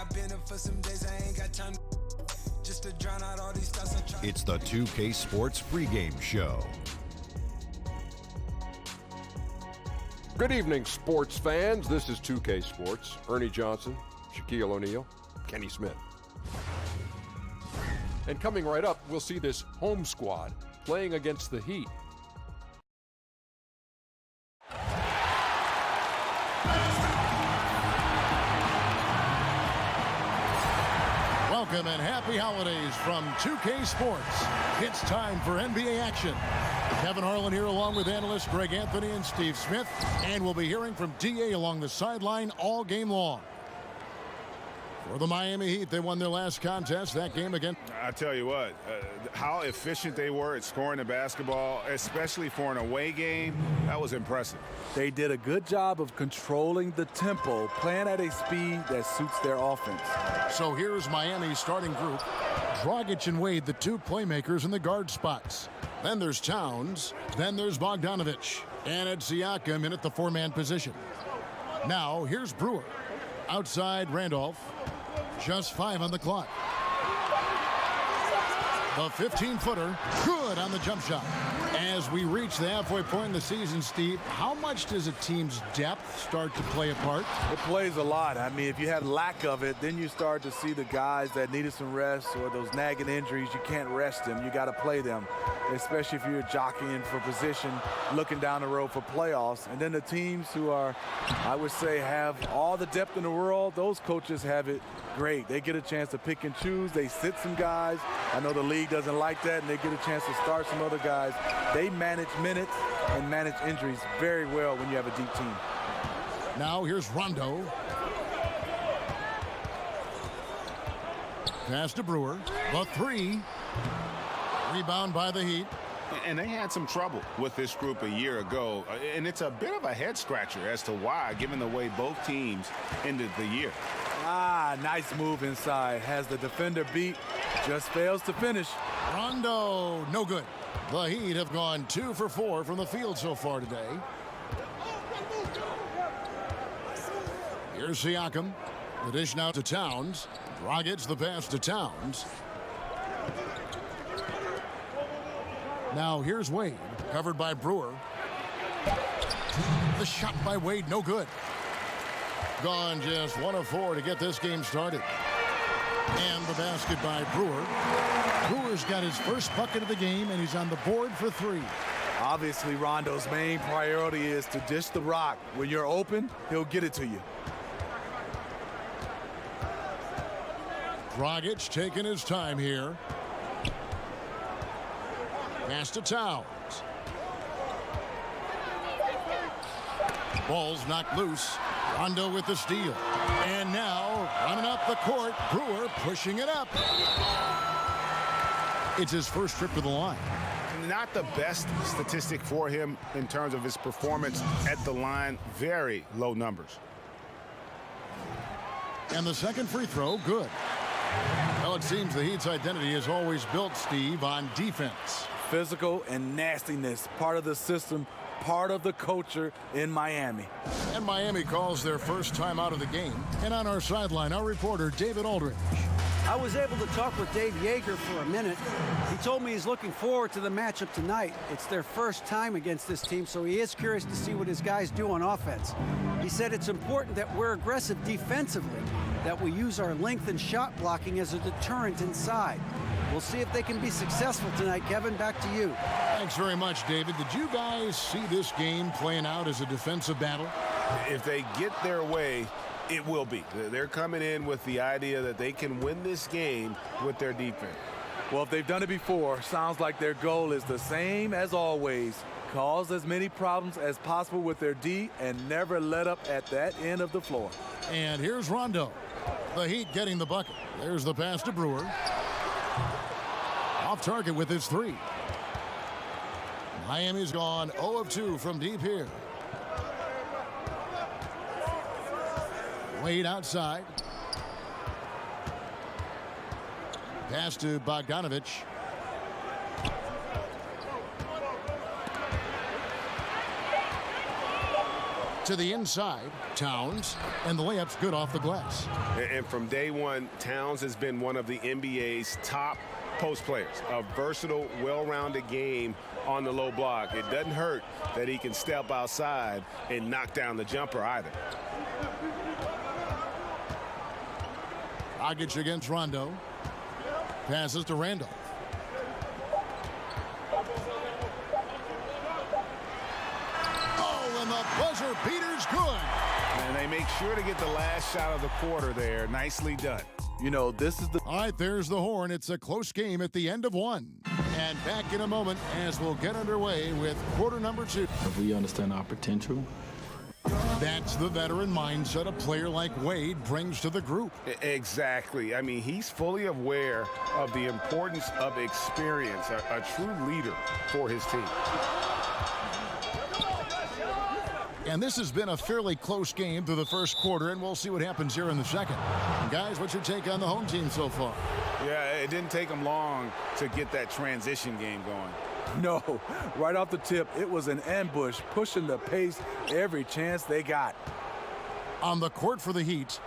I've been up for some days, I ain't got time just to drown out all these thoughts. It's the 2K Sports pregame show. Good evening, sports fans. This is 2K Sports. Ernie Johnson, Shaquille O'Neal, Kenny Smith. And coming right up, we'll see this home squad playing against the Heat. Welcome and happy holidays from 2K Sports. It's time for NBA action. Kevin Harlan here along with analysts Greg Anthony and Steve Smith. And we'll be hearing from DA along the sideline all game long. For the Miami Heat, they won their last contest, that game again. I tell you what, how efficient they were at scoring the basketball, especially for an away game, that was impressive. They did a good job of controlling the tempo, playing at a speed that suits their offense. So here's Miami's starting group. Dragic and Wade, the two playmakers in the guard spots. Then there's Towns. Then there's Bogdanovic. And it's Siakam in at the four-man position. Now here's Brewer. Outside Randolph. Just 5 on the clock. The 15-footer, good on the jump shot. As we reach the halfway point in the season, Steve, how much does a team's depth start to play a part? It plays a lot. I mean, if you have lack of it, then you start to see the guys that needed some rest or those nagging injuries, you can't rest them. You got to play them, especially if you're jockeying for position, looking down the road for playoffs. And then the teams who are, I would say, have all the depth in the world, those coaches have it great. They get a chance to pick and choose. They sit some guys. I know the league doesn't like that, and they get a chance to start some other guys. They manage minutes and manage injuries very well when you have a deep team. Now here's Rondo. Pass to Brewer. The three. Rebound by the Heat. And they had some trouble with this group a year ago. And it's a bit of a head scratcher as to why, given the way both teams ended the year. Nice move inside. Has the defender beat. Just fails to finish. Rondo, no good. The Heat have gone 2 for 4 from the field so far today. Here's Siakam. The dish now to Towns. Dragic the pass to Towns. Now here's Wade, covered by Brewer. The shot by Wade, no good. Gone just 1 of 4 to get this game started. And the basket by Brewer. Brewer's got his first bucket of the game, and he's on the board for 3. Obviously, Rondo's main priority is to dish the rock. When you're open, he'll get it to you. Dragic taking his time here. Pass to Towns. Ball's knocked loose. Rondo with the steal. And now, running up the court, Brewer pushing it up. It's his first trip to the line. Not the best statistic for him in terms of his performance at the line. Very low numbers. And the second free throw, good. Well, it seems the Heat's identity is always built, Steve, on defense. Physical and nastiness, part of the system, part of the culture in Miami. And Miami calls their first time out of the game. And on our sideline, our reporter, David Aldridge. I was able to talk with Dave Yeager for a minute. He told me he's looking forward to the matchup tonight. It's their first time against this team, so he is curious to see what his guys do on offense. He said it's important that we're aggressive defensively, that we use our length and shot blocking as a deterrent inside. We'll see if they can be successful tonight. Kevin, back to you. Thanks very much, David. Did you guys see this game playing out as a defensive battle? If they get their way, it will be. They're coming in with the idea that they can win this game with their defense. Well, if they've done it before, sounds like their goal is the same as always. Cause as many problems as possible with their D and never let up at that end of the floor. And here's Rondo. The Heat getting the bucket. There's the pass to Brewer. Off target with his 3. Miami's gone 0 of 2 from deep here. Wade outside. Pass to Bogdanovic. To the inside, Towns, and the layup's good off the glass. And from day one, Towns has been one of the NBA's top post players. A versatile, well-rounded game on the low block. It doesn't hurt that he can step outside and knock down the jumper either. Dragic against Rondo. Passes to Randolph. Oh, and the buzzer beater's good. And they make sure to get the last shot of the quarter there. Nicely done. You know, this is the... All right, there's the horn. It's a close game at the end of one. And back in a moment as we'll get underway with quarter number 2. If we understand our potential. That's the veteran mindset a player like Wade brings to the group. Exactly. I mean, he's fully aware of the importance of experience, a true leader for his team. And this has been a fairly close game through the first quarter, and we'll see what happens here in the second. Guys, what's your take on the home team so far? Yeah, it didn't take them long to get that transition game going. No, right off the tip, it was an ambush, pushing the pace every chance they got. On the court for the Heat,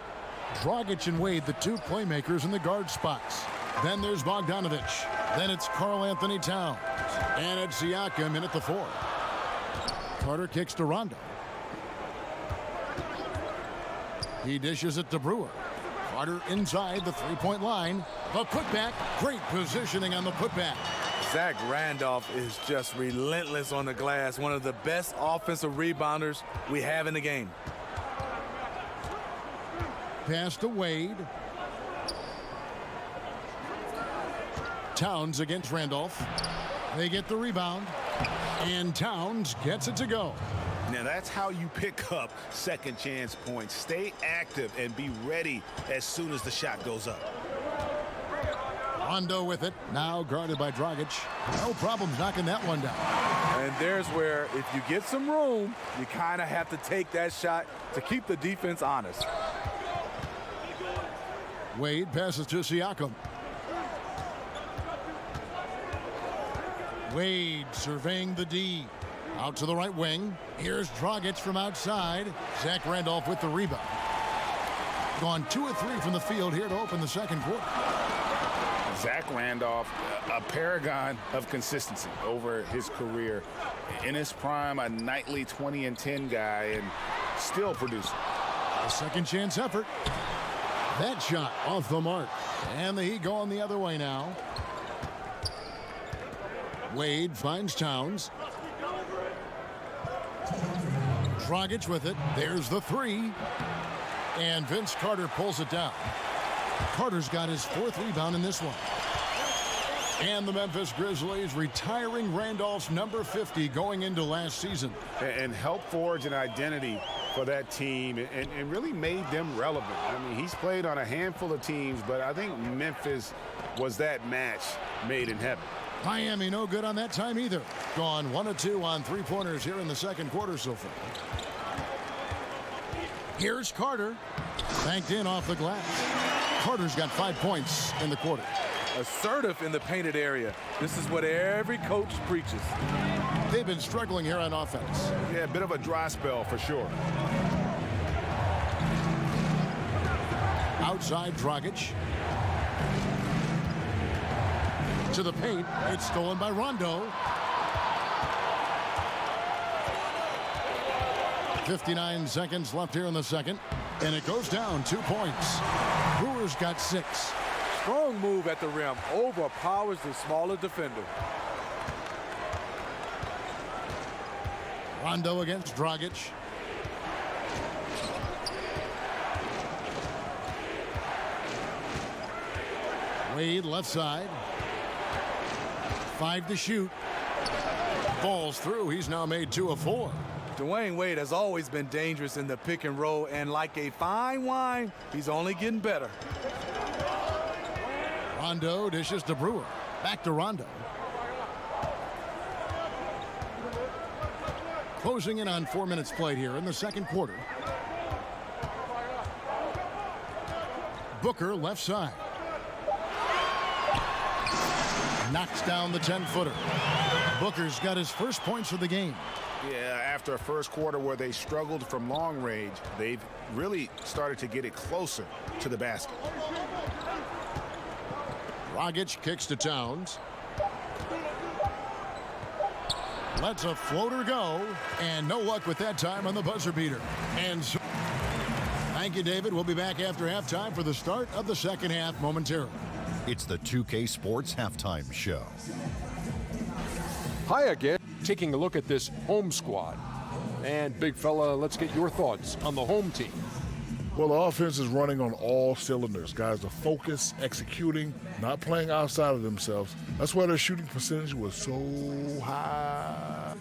Dragic and Wade, the two playmakers in the guard spots. Then there's Bogdanovich. Then it's Karl Anthony Towns. And it's Siakam in at the 4. Carter kicks to Rondo. He dishes it to Brewer. Carter inside the three-point line. The putback. Great positioning on the putback. Zach Randolph is just relentless on the glass. One of the best offensive rebounders we have in the game. Pass to Wade. Towns against Randolph. They get the rebound. And Towns gets it to go. Now that's how you pick up second chance points. Stay active and be ready as soon as the shot goes up. Rondo with it, now guarded by Dragic. No problems knocking that one down. And there's where, if you get some room, you kind of have to take that shot to keep the defense honest. Wade passes to Siakam. Wade surveying the D. Out to the right wing. Here's Dragic from outside. Zach Randolph with the rebound. Gone 2 of 3 from the field here to open the second quarter. Zach Randolph, a paragon of consistency over his career. In his prime, a nightly 20 and 10 guy, and still producing. A second chance effort. That shot off the mark. And the Heat going the other way now. Wade finds Towns. Dragic with it. There's the 3. And Vince Carter pulls it down. Carter's got his 4th rebound in this one. And the Memphis Grizzlies retiring Randolph's number 50 going into last season. And helped forge an identity for that team and really made them relevant. I mean, he's played on a handful of teams, but I think Memphis was that match made in heaven. Miami no good on that time either. Gone 1 of 2 on 3-pointers here in the second quarter so far. Here's Carter. Banked in off the glass. Carter's got 5 points in the quarter. Assertive in the painted area. This is what every coach preaches. They've been struggling here on offense. Yeah, a bit of a dry spell for sure. Outside Dragic. To the paint. It's stolen by Rondo. 59 seconds left here in the second. And it goes down 2 points. Brewers got 6. Strong move at the rim. Overpowers the smaller defender. Rondo against Dragic. Wade left side. 5 to shoot. Falls through. He's now made 2 of 4. Dwayne Wade has always been dangerous in the pick and roll, and like a fine wine, he's only getting better. Rondo dishes to Brewer. Back to Rondo. Closing in on 4 minutes played here in the second quarter. Booker left side. Knocks down the 10-footer. Booker's got his first points of the game. Yeah, after a first quarter where they struggled from long range, they've really started to get it closer to the basket. Dragic kicks to Towns. Lets a floater go, and no luck with that time on the buzzer beater. And so, thank you, David. We'll be back after halftime for the start of the second half momentarily. It's the 2K Sports Halftime Show. Hi again. Taking a look at this home squad. And big fella, let's get your thoughts on the home team. Well, the offense is running on all cylinders. Guys are focused, executing, not playing outside of themselves. That's why their shooting percentage was so high.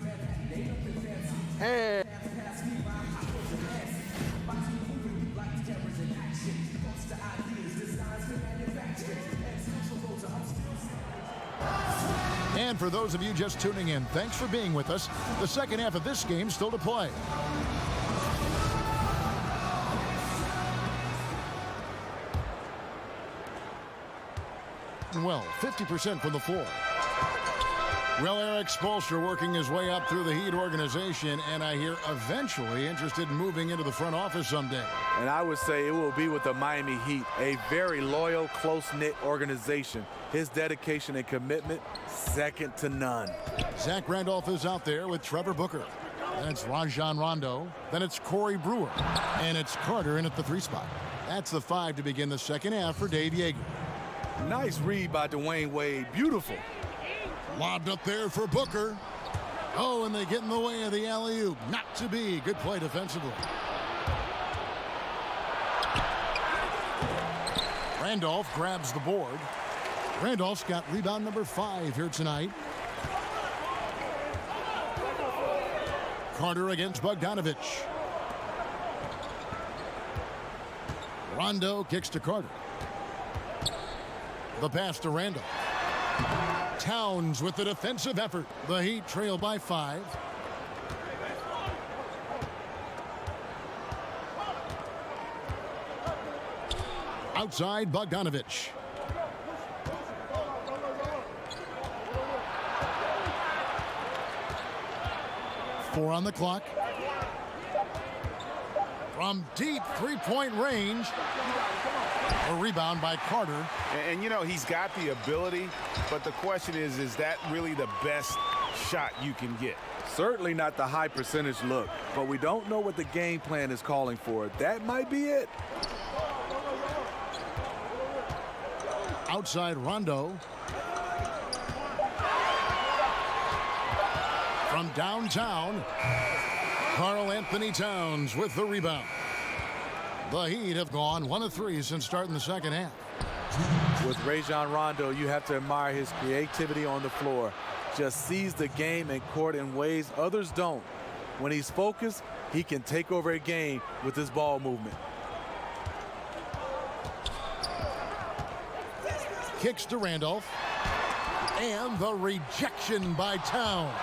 And And for those of you just tuning in, thanks for being with us. The second half of this game still to play. Well, 50% from the floor. Well, Eric Spoelstra working his way up through the Heat organization, and I hear eventually interested in moving into the front office someday. And I would say it will be with the Miami Heat, a very loyal, close-knit organization. His dedication and commitment, second to none. Zach Randolph is out there with Trevor Booker. Then it's Rajon Rondo. Then it's Corey Brewer. And it's Carter in at the 3 spot. That's the 5 to begin the second half for Dave Yeager. Nice read by Dwayne Wade. Beautiful. Lobbed up there for Booker. Oh, and they get in the way of the alley-oop. Not to be. Good play defensively. Randolph grabs the board. Randolph's got rebound number 5 here tonight. Carter against Bogdanovich. Rondo kicks to Carter. The pass to Randolph. Towns with the defensive effort. The Heat trail by 5. Outside Bogdanovich. Four on the clock. From deep three-point range. A rebound by Carter. And you know, he's got the ability, but the question is that really the best shot you can get? Certainly not the high percentage look, but we don't know what the game plan is calling for. That might be it. Outside Rondo. From downtown, Karl Anthony Towns with the rebound. The Heat have gone 1 of 3 since starting the second half. With Rajon Rondo, you have to admire his creativity on the floor. Just sees the game and court in ways others don't. When he's focused, he can take over a game with his ball movement. Kicks to Randolph. And the rejection by Towns.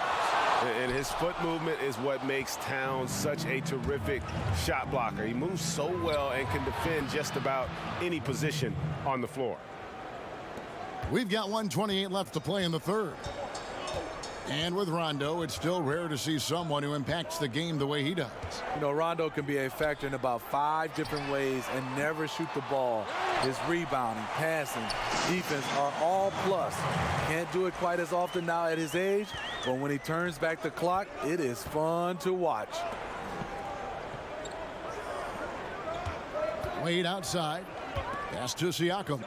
And his foot movement is what makes Towns such a terrific shot blocker. He moves so well and can defend just about any position on the floor. We've got 1:28 left to play in the third. And with Rondo, it's still rare to see someone who impacts the game the way he does. You know, Rondo can be a factor in about 5 different ways and never shoot the ball. His rebounding, passing, defense are all plus. Can't do it quite as often now at his age, but when he turns back the clock, it is fun to watch. Wade outside. Pass to Siakam.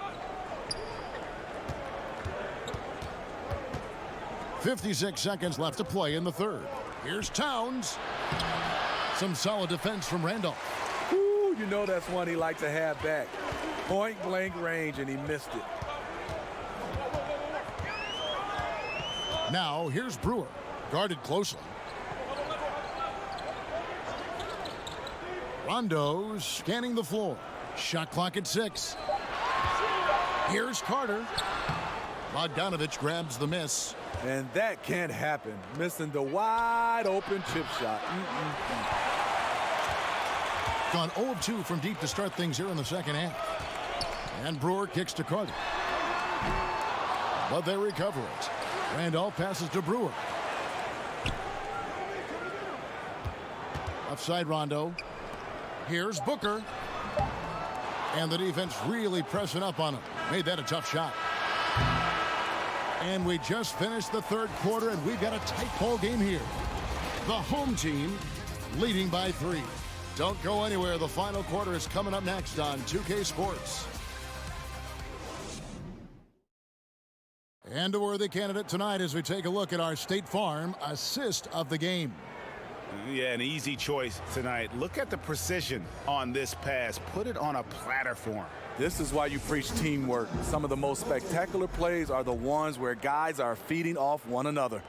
56 seconds left to play in the third. Here's Towns. Some solid defense from Randolph. Ooh, you know that's one he liked to have back. Point blank range, and he missed it. Now here's Brewer, guarded closely. Rondo's scanning the floor. Shot clock at 6. Here's Carter. Bogdanovich grabs the miss. And that can't happen. Missing the wide open chip shot. Gone 0 of 2 from deep to start things here in the second half. And Brewer kicks to Carter. But they recover it. Randolph passes to Brewer. Offside Rondo. Here's Booker. And the defense really pressing up on him. Made that a tough shot. And we just finished the third quarter, and we've got a tight ball game here. The home team leading by 3. Don't go anywhere. The final quarter is coming up next on 2K Sports. And a worthy candidate tonight as we take a look at our State Farm assist of the game. Yeah, an easy choice tonight. Look at the precision on this pass. Put it on a platter for him. This is why you preach teamwork. Some of the most spectacular plays are the ones where guys are feeding off one another.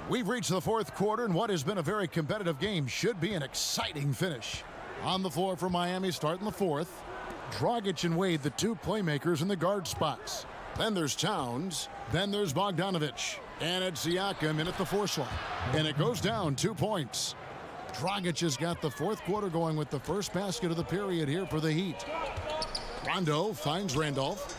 We've reached the fourth quarter, and what has been a very competitive game should be an exciting finish. On the floor for Miami starting the fourth. Dragic and Wade, the 2 playmakers in the guard spots. Then there's Towns. Then there's Bogdanovich. And it's Siakam in at the 4 slot. And it goes down 2 points. Dragic has got the fourth quarter going with the first basket of the period here for the Heat. Rondo finds Randolph.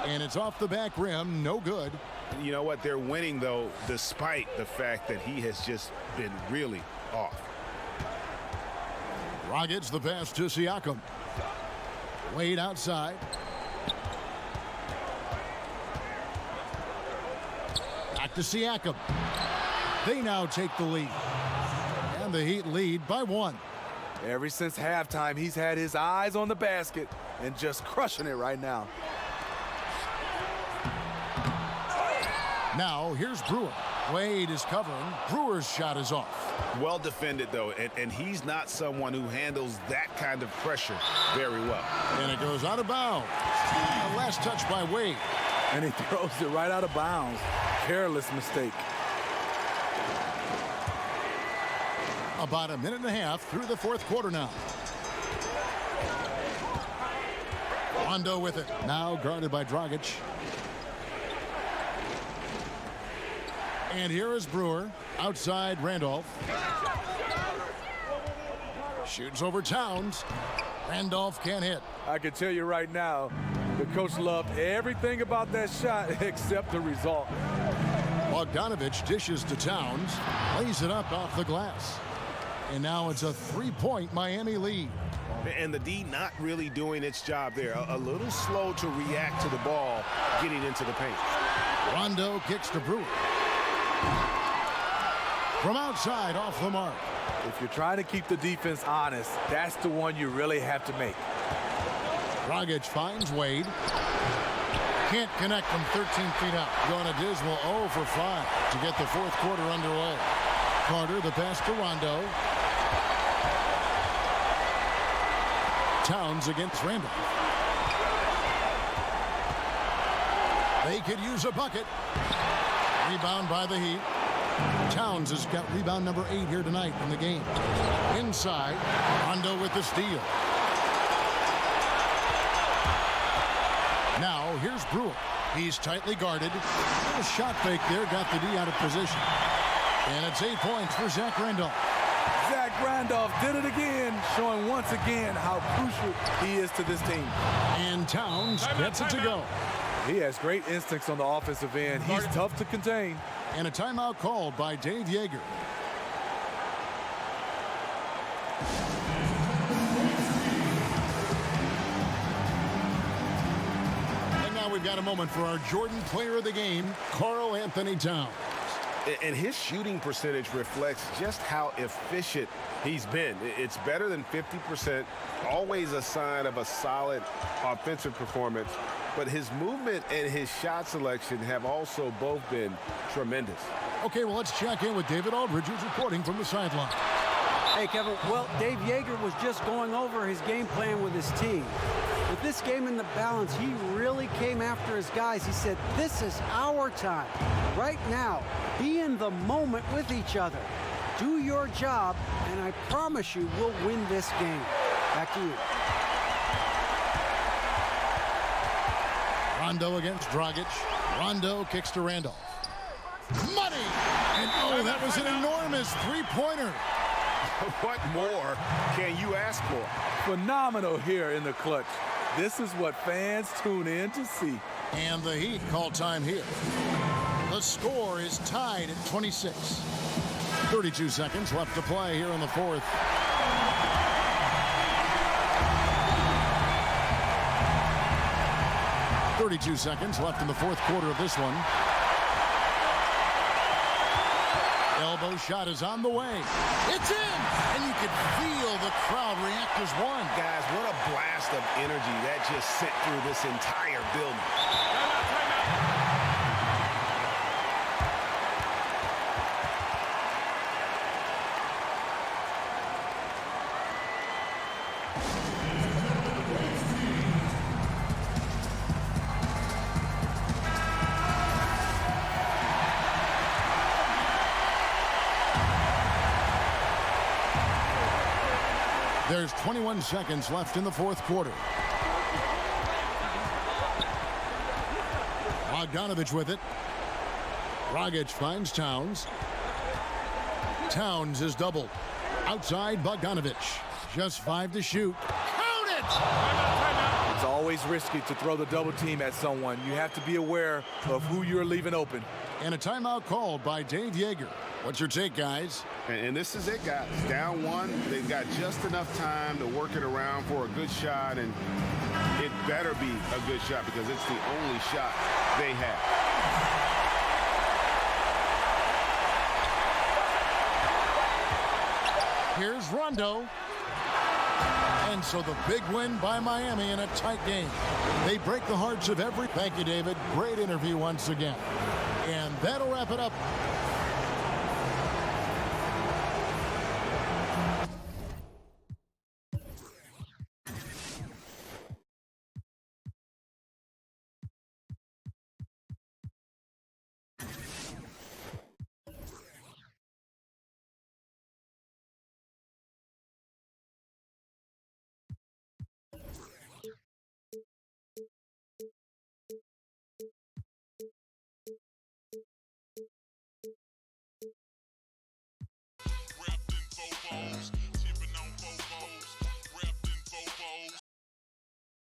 And it's off the back rim, no good. You know what? They're winning, though, despite the fact that he has just been really off. Dragic the pass to Siakam. Wade outside. Back to Siakam. They now take the lead. And the Heat lead by 1. Ever since halftime, he's had his eyes on the basket and just crushing it right now. Now, here's Brewer. Wade is covering. Brewer's shot is off. Well defended, though, and he's not someone who handles that kind of pressure very well. And it goes out of bounds. The last touch by Wade. And he throws it right out of bounds. Careless mistake. About a minute and a half through the fourth quarter now. Rondo with it. Now guarded by Dragic. And here is Brewer, outside Randolph. Shoots over Towns. Randolph can't hit. I can tell you right now, the coach loved everything about that shot except the result. Bogdanovich dishes to Towns, lays it up off the glass. And now it's a 3-point Miami lead. And the D not really doing its job there. A little slow to react to the ball getting into the paint. Rondo kicks to Brewer. From outside, off the mark. If you're trying to keep the defense honest, that's the one you really have to make. Dragic finds Wade. Can't connect from 13 feet out. Going a dismal 0 for 5 to get the fourth quarter underway. Carter, the pass to Rondo. Towns against Randolph. They could use a bucket. Rebound by the Heat. Towns has got rebound number 8 here tonight in the game. Inside, Rondo with the steal. Now, here's Brewer. He's tightly guarded. A shot fake there, got the D out of position. And it's 8 points for Zach Randolph. Zach Randolph did it again, showing once again how crucial he is to this team. And Towns gets it to go. He has great instincts on the offensive end. He's tough to contain. And a timeout called by Dave Yeager. And now we've got a moment for our Jordan Player of the Game, Karl Anthony Towns. And his shooting percentage reflects just how efficient he's been. It's better than 50%, always a sign of a solid offensive performance. But his movement and his shot selection have also both been tremendous. Okay, well, let's check in with David Aldridge, who's reporting from the sideline. Hey, Kevin. Well, Dave Yeager was just going over his game plan with his team. With this game in the balance, he really came after his guys. He said, this is our time. Right now, be in the moment with each other. Do your job, and I promise you we'll win this game. Back to you. Rondo against Dragic. Rondo kicks to Randolph. Money! And oh, Oh, that was an enormous three-pointer. What more can you ask for? Phenomenal here in the clutch. This is what fans tune in to see. And the Heat call time here. The score is tied at 26. 32 seconds left to play here in the fourth. .32 seconds left in the fourth quarter of this one. Elbow shot is on the way. It's in! And you can feel the crowd react as one. Guys, what a blast of energy that just sent through this entire building. There's 21 seconds left in the fourth quarter. Bogdanovich with it. Dragic finds Towns. Towns is doubled. Outside Bogdanovich. Just 5 to shoot. Count it! It's always risky to throw the double team at someone. You have to be aware of who you're leaving open. And a timeout called by Dave Yeager. What's your take, guys? And this is it, guys. Down one, they've got just enough time to work it around for a good shot, and it better be a good shot because it's the only shot they have. Here's Rondo. And so the big win by Miami in a tight game. They break the hearts of every... Thank you, David. Great interview once again. And that'll wrap it up